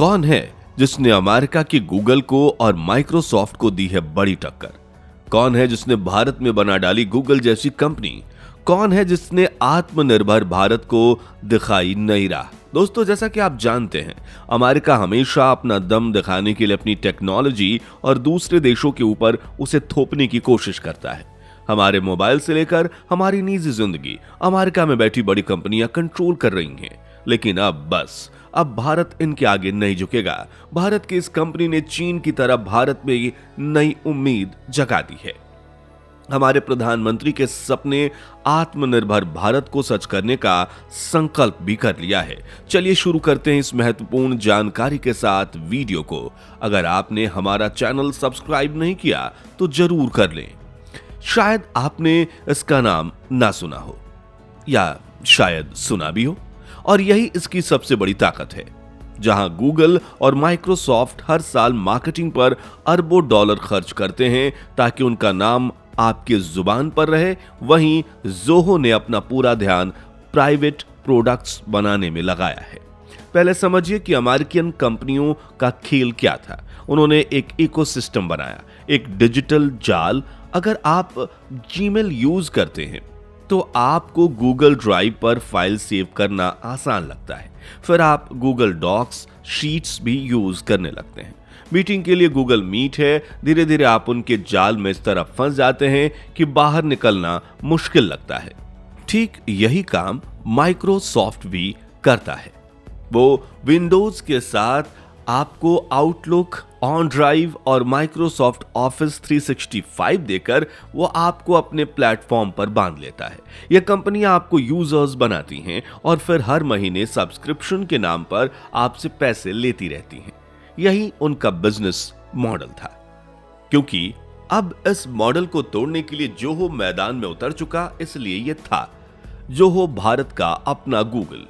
कौन है जिसने अमेरिका की गूगल को और माइक्रोसॉफ्ट को दी है बड़ी टक्कर? कौन है जिसने भारत में बना डाली गूगल जैसी कंपनी? कौन है जिसने आत्मनिर्भर भारत को दिखाई नई राह? दोस्तों, जैसा कि आप जानते हैं, अमेरिका हमेशा अपना दम दिखाने के लिए अपनी टेक्नोलॉजी और दूसरे देशों के ऊपर उसे थोपने की कोशिश करता है। हमारे मोबाइल से लेकर हमारी निजी जिंदगी अमेरिका में बैठी बड़ी कंपनियां कंट्रोल कर रही हैं। लेकिन अब भारत इनके आगे नहीं झुकेगा। भारत की इस कंपनी ने चीन की तरह भारत में नई उम्मीद जगा दी है। हमारे प्रधानमंत्री के सपने आत्मनिर्भर भारत को सच करने का संकल्प भी कर लिया है। चलिए शुरू करते हैं इस महत्वपूर्ण जानकारी के साथ वीडियो को। अगर आपने हमारा चैनल सब्सक्राइब नहीं किया तो जरूर कर लें। शायद आपने इसका नाम ना सुना हो या शायद सुना भी हो, और यही इसकी सबसे बड़ी ताकत है। जहां गूगल और माइक्रोसॉफ्ट हर साल मार्केटिंग पर अरबों डॉलर खर्च करते हैं ताकि उनका नाम आपके जुबान पर रहे, वहीं ज़ोहो ने अपना पूरा ध्यान प्राइवेट प्रोडक्ट्स बनाने में लगाया है। पहले समझिए कि अमेरिकन कंपनियों का खेल क्या था। उन्होंने एक इकोसिस्टम बनाया, एक डिजिटल जाल। अगर आप जीमेल यूज करते हैं तो आपको गूगल ड्राइव पर फाइल सेव करना आसान लगता है। फिर आप गूगल डॉक्स, शीट्स भी यूज करने लगते हैं। मीटिंग के लिए गूगल मीट है। धीरे धीरे आप उनके जाल में इस तरह फंस जाते हैं कि बाहर निकलना मुश्किल लगता है। ठीक यही काम माइक्रोसॉफ्ट भी करता है। वो विंडोज के साथ आपको आउटलुक, ऑन ड्राइव और माइक्रोसॉफ्ट ऑफिस 365 देकर वो आपको अपने प्लेटफॉर्म पर बांध लेता है। यह कंपनियां आपको यूजर्स बनाती हैं और फिर हर महीने सब्सक्रिप्शन के नाम पर आपसे पैसे लेती रहती हैं। यही उनका बिजनेस मॉडल था। क्योंकि अब इस मॉडल को तोड़ने के लिए जोहो मैदान में उतर चुका, इसलिए यह था जोहो भारत का अपना गूगल।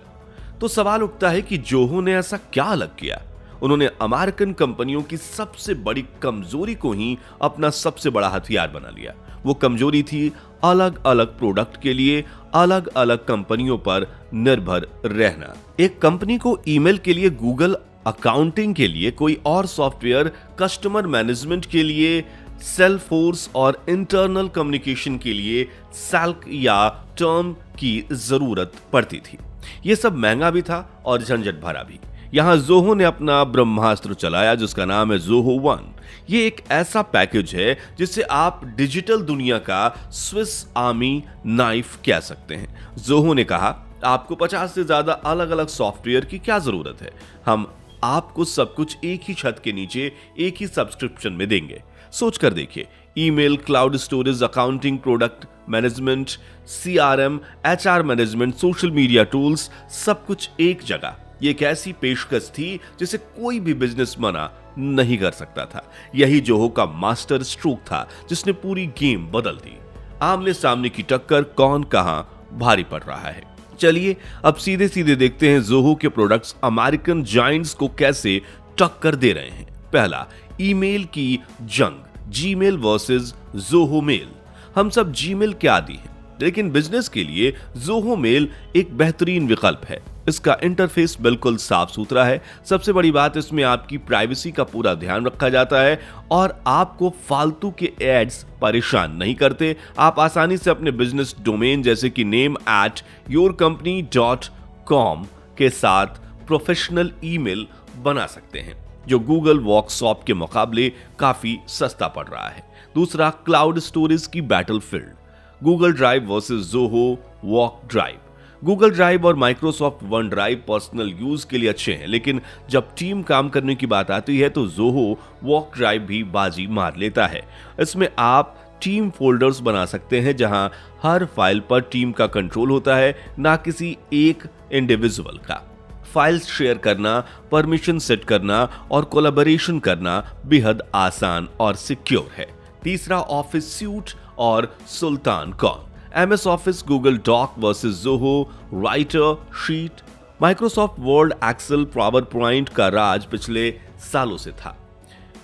तो सवाल उठता है कि जोहो ने ऐसा क्या अलग किया? उन्होंने अमेरिकन कंपनियों की सबसे बड़ी कमजोरी को ही अपना सबसे बड़ा हथियार बना लिया। वो कमजोरी थी अलग अलग प्रोडक्ट के लिए अलग अलग कंपनियों पर निर्भर रहना। एक कंपनी को ईमेल के लिए गूगल, अकाउंटिंग के लिए कोई और सॉफ्टवेयर, कस्टमर मैनेजमेंट के लिए सेल्सफोर्स और इंटरनल कम्युनिकेशन के लिए सैल्क या टर्म की जरूरत पड़ती थी। यह सब महंगा भी था और झंझट भरा भी। यहां ज़ोहो ने अपना ब्रह्मास्त्र चलाया जिसका नाम है ज़ोहो वन। ये एक ऐसा पैकेज है जिसे आप डिजिटल दुनिया का स्विस आर्मी नाइफ कह सकते हैं। ज़ोहो ने कहा, आपको 50 से ज्यादा अलग अलग सॉफ्टवेयर की क्या जरूरत है? हम आपको सब कुछ एक ही छत के नीचे एक ही सब्सक्रिप्शन में देंगे। सोच कर देखिए, email, cloud storage, accounting, product management, CRM, HR management, social media tools, सब कुछ एक जगह। ये एक ऐसी पेशकश थी जिसे कोई भी बिजनेस मना नहीं कर सकता था। यही जोहो का मास्टर स्ट्रोक था जिसने पूरी गेम बदल दी। आमने सामने की टक्कर, कौन कहां भारी पड़ रहा है। चलिए अब सीधे सीधे देखते हैं जोहो के प्रोडक्ट्स अमेरिकन जायंट्स को कैसे टक्कर दे रहे हैं। पहला, ईमेल की जंग, जीमेल वर्सेस जोहो मेल। हम सब जीमेल के आदी हैं, लेकिन बिजनेस के लिए जोहो मेल एक बेहतरीन विकल्प है। इसका इंटरफेस बिल्कुल साफ सुथरा है। सबसे बड़ी बात, इसमें आपकी प्राइवेसी का पूरा ध्यान रखा जाता है और आपको फालतू के एड्स परेशान नहीं करते। आप आसानी से अपने बिजनेस डोमेन जैसे कि name@yourcompany.com के साथ प्रोफेशनल ईमेल बना सकते हैं, जो गूगल वर्कशॉप के मुकाबले काफी सस्ता पड़ रहा है। दूसरा, क्लाउड स्टोरेज की battlefield, Google Drive versus Zoho WorkDrive. Google Drive और Microsoft OneDrive personal use के लिए अच्छे हैं, लेकिन जब टीम काम करने की बात आती है तो ज़ोहो वॉक ड्राइव भी बाजी मार लेता है। इसमें आप टीम फोल्डर्स बना सकते हैं जहां हर फाइल पर टीम का कंट्रोल होता है, ना किसी एक इंडिविजुअल का। फाइल्स शेयर करना, परमिशन सेट करना और कोलैबोरेशन करना बेहद आसान और सिक्योर है। तीसरा, ऑफिस सूट और सुल्तान कौन। MS office, Google doc versus Zoho, writer, sheet. Microsoft Word, Excel, PowerPoint का राज पिछले सालों से था।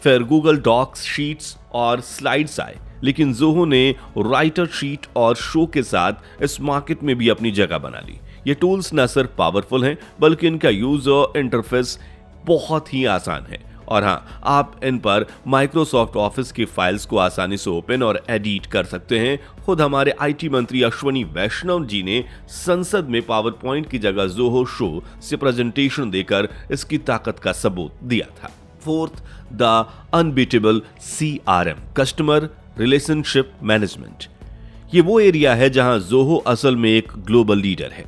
फिर गूगल डॉक्स, शीट्स और स्लाइड्स आए, लेकिन ज़ोहो ने राइटर, शीट और शो के साथ इस मार्केट में भी अपनी जगह बना ली। ये टूल्स न सिर्फ पावरफुल हैं, बल्कि इनका यूजर इंटरफेस बहुत ही आसान है। और हाँ, आप इन पर माइक्रोसॉफ्ट ऑफिस की फाइल्स को आसानी से ओपन और एडिट कर सकते हैं। खुद हमारे आईटी मंत्री अश्वनी वैष्णव जी ने संसद में पावर पॉइंट की जगह जोहो शो से प्रेजेंटेशन देकर इसकी ताकत का सबूत दिया था। Fourth, the unbeatable CRM, customer relationship management. ये वो एरिया है जहां जोहो असल में एक ग्लोबल लीडर है।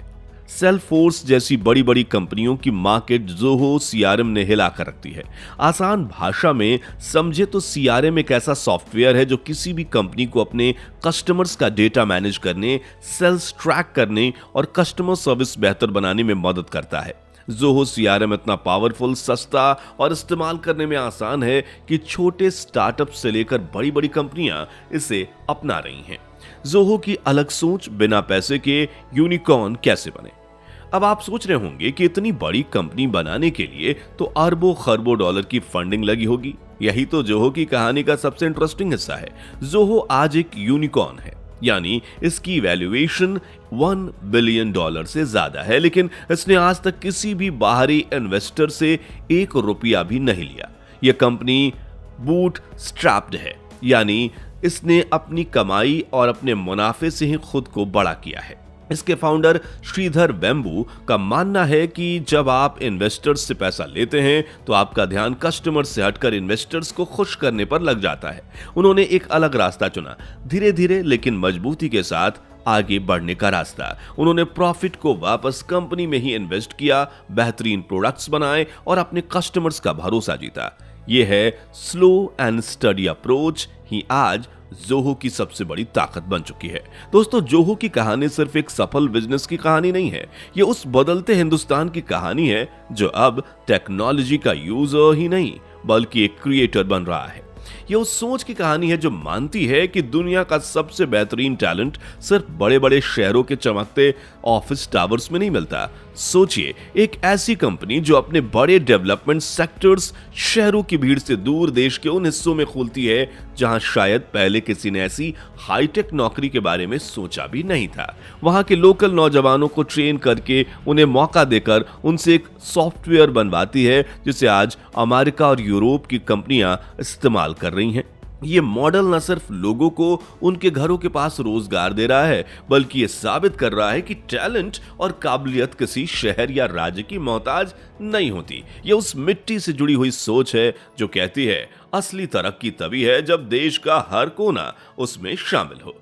सेल्सफोर्स जैसी बड़ी बड़ी कंपनियों की मार्केट जोहो CRM ने हिला कर रखती है। आसान भाषा में समझे तो CRM एक ऐसा सॉफ्टवेयर है जो किसी भी कंपनी को अपने कस्टमर्स का डेटा मैनेज करने, सेल्स ट्रैक करने और कस्टमर सर्विस बेहतर बनाने में मदद करता है। जोहो CRM इतना पावरफुल, सस्ता और इस्तेमाल करने में आसान है कि छोटे स्टार्टअप से लेकर बड़ी बड़ी कंपनियां इसे अपना रही हैं। जोहो की अलग सोच, बिना पैसे के यूनिकॉर्न कैसे बने। अब आप सोच रहे होंगे कि इतनी बड़ी कंपनी बनाने के लिए तो अरबों खरबों डॉलर की फंडिंग लगी होगी। यही तो जोहो की कहानी का सबसे इंटरेस्टिंग हिस्सा है। जोहो आज एक यूनिकॉर्न है, यानी इसकी वैल्यूएशन $1 बिलियन से ज्यादा है, लेकिन इसने आज तक किसी भी बाहरी इन्वेस्टर से $1 भी नहीं लिया। यह कंपनी बूट स्ट्रैप्ड है, यानी इसने अपनी कमाई और अपने मुनाफे से ही खुद को बड़ा किया है। इसके फाउंडर श्रीधर वेम्बू का मानना है कि जब आप इन्वेस्टर्स से पैसा लेते हैं तो आपका ध्यान कस्टमर से हटकर इन्वेस्टर्स को खुश करने पर लग जाता है। उन्होंने एक अलग रास्ता चुना, धीरे धीरे लेकिन मजबूती के साथ आगे बढ़ने का रास्ता। उन्होंने प्रॉफिट को वापस कंपनी में ही इन्वेस्ट किया, बेहतरीन प्रोडक्ट्स बनाए और अपने कस्टमर्स का भरोसा जीता। यह है स्लो एंड स्टडी अप्रोच ही आज जोहो की सबसे बड़ी ताकत बन चुकी है। दोस्तों, जोहो की कहानी सिर्फ एक सफल बिजनेस की कहानी नहीं है, यह उस बदलते हिंदुस्तान की कहानी है जो अब टेक्नोलॉजी का यूजर ही नहीं बल्कि एक क्रिएटर बन रहा है। यह उस सोच की कहानी है जो मानती है कि दुनिया का सबसे बेहतरीन टैलेंट सिर्फ बड़े बड़े शहरों के चमकते ऑफिस टावर्स में नहीं मिलता। सोचिए, एक ऐसी कंपनी जो अपने बड़े डेवलपमेंट सेक्टर्स शहरों की भीड़ से दूर देश के उन हिस्सों में खोलती है जहां शायद पहले किसी ने ऐसी हाईटेक नौकरी के बारे में सोचा भी नहीं था। वहां के लोकल नौजवानों को ट्रेन करके उन्हें मौका देकर उनसे एक सॉफ्टवेयर बनवाती है जिसे आज अमेरिका और यूरोप की कंपनियां इस्तेमाल कर रही हैं। ये मॉडल न सिर्फ लोगों को उनके घरों के पास रोजगार दे रहा है, बल्कि ये साबित कर रहा है कि टैलेंट और काबिलियत किसी शहर या राज्य की मोहताज नहीं होती। ये उस मिट्टी से जुड़ी हुई सोच है जो कहती है असली तरक्की तभी है जब देश का हर कोना उसमें शामिल हो।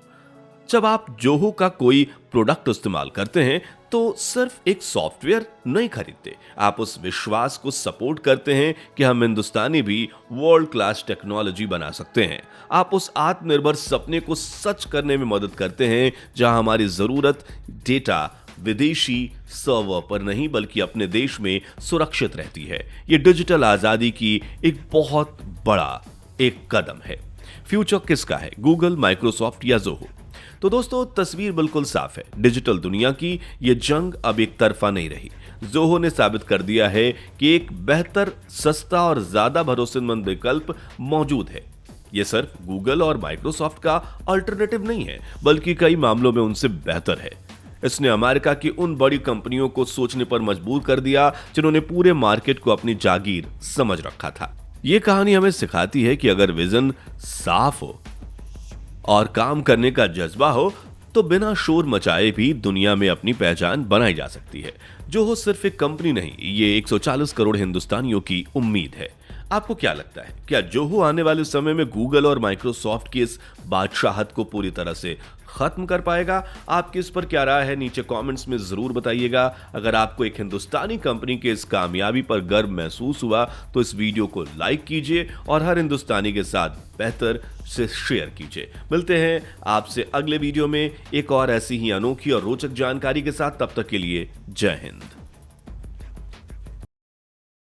जब आप जोहो का कोई प्रोडक्ट इस्तेमाल करते हैं तो सिर्फ एक सॉफ्टवेयर नहीं खरीदते, आप उस विश्वास को सपोर्ट करते हैं कि हम हिंदुस्तानी भी वर्ल्ड क्लास टेक्नोलॉजी बना सकते हैं। आप उस आत्मनिर्भर सपने को सच करने में मदद करते हैं जहां हमारी जरूरत डेटा विदेशी सर्वर पर नहीं बल्कि अपने देश में सुरक्षित रहती है। ये डिजिटल आजादी की एक बहुत बड़ा एक कदम है। फ्यूचर किसका है, गूगल, माइक्रोसॉफ्ट या जोहो? तो दोस्तों, तस्वीर बिल्कुल साफ है। डिजिटल दुनिया की यह जंग अब एक तरफा नहीं रही। जोहो ने साबित कर दिया है कि एक बेहतर, सस्ता और ज्यादा भरोसेमंद विकल्प मौजूद है। यह सिर्फ गूगल और माइक्रोसॉफ्ट का अल्टरनेटिव नहीं है बल्कि कई मामलों में उनसे बेहतर है। इसने अमेरिका की उन बड़ी कंपनियों को सोचने पर मजबूर कर दिया जिन्होंने पूरे मार्केट को अपनी जागीर समझ रखा था। यह कहानी हमें सिखाती है कि अगर विजन साफ हो और काम करने का जज्बा हो तो बिना शोर मचाए भी दुनिया में अपनी पहचान बनाई जा सकती है। जोहो सिर्फ एक कंपनी नहीं, ये 140 करोड़ हिंदुस्तानियों की उम्मीद है। आपको क्या लगता है, क्या जोहो आने वाले समय में गूगल और माइक्रोसॉफ्ट की इस बादशाहत को पूरी तरह से खत्म कर पाएगा? आपकी इस पर क्या राय है, नीचे कमेंट्स में जरूर बताइएगा। अगर आपको एक हिंदुस्तानी कंपनी के इस कामयाबी पर गर्व महसूस हुआ तो इस वीडियो को लाइक कीजिए और हर हिंदुस्तानी के साथ बेहतर से शेयर कीजिए। मिलते हैं आपसे अगले वीडियो में एक और ऐसी ही अनोखी और रोचक जानकारी के साथ। तब तक के लिए जय हिंद।